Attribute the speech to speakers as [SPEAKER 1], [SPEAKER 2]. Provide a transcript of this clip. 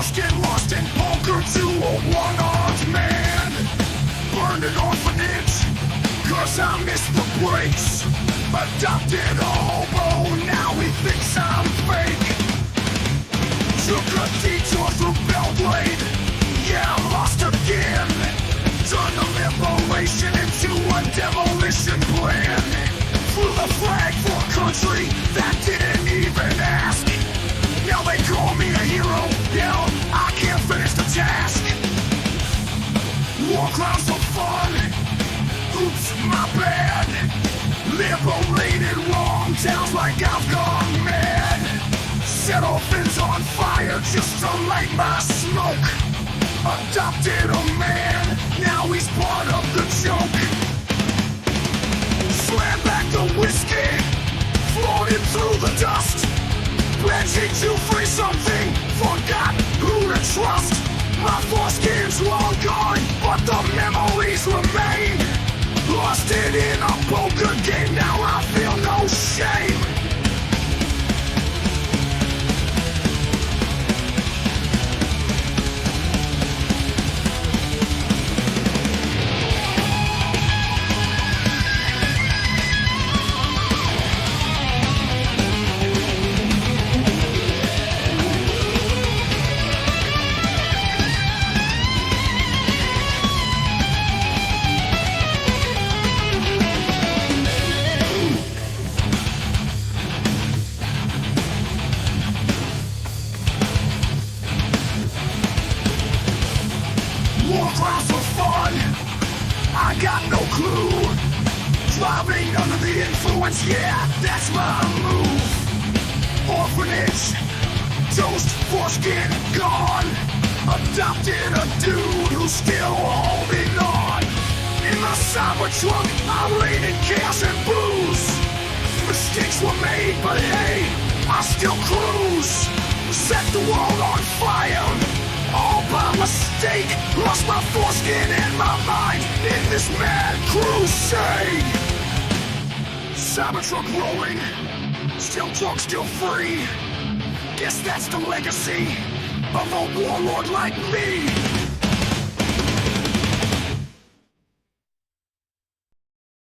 [SPEAKER 1] foreskin lost in poker to a one-armed man. Burned an orphanage, cause I missed the breaks. Adopted a hobo, now he thinks I'm fake. Took a detour through Belgrade, yeah, lost again. Turned a liberation into a demolition plan. Flew the flag for a country that didn't even ask. Now they call me a hero, hell, I can't finish the task. War clouds of fun, oops, my bad. Liberated wrong towns like I've gone mad. Set orphans on fire just to light my smoke. Adopted a man, now he's part of the joke. Slam back the whiskey, floated through the dust. Pledging to free something, forgot who to trust. My foreskin's long gone, but the memories remain. Lost it in a poker game, now I feel no shame. War clouds of fun, I got no clue. Driving under the influence, yeah, that's my move. Orphanage, toast, foreskin, gone. Adopted a dude who's still holding on. In my Cybertruck, I'm raining chaos and booze. Mistakes were made, but hey, I still cruise. Set the world on fire, all by mistake. Lost my foreskin and my mind in this mad crusade. Cybertruck rolling, still drunk, still free. Guess that's the legacy of a warlord like me.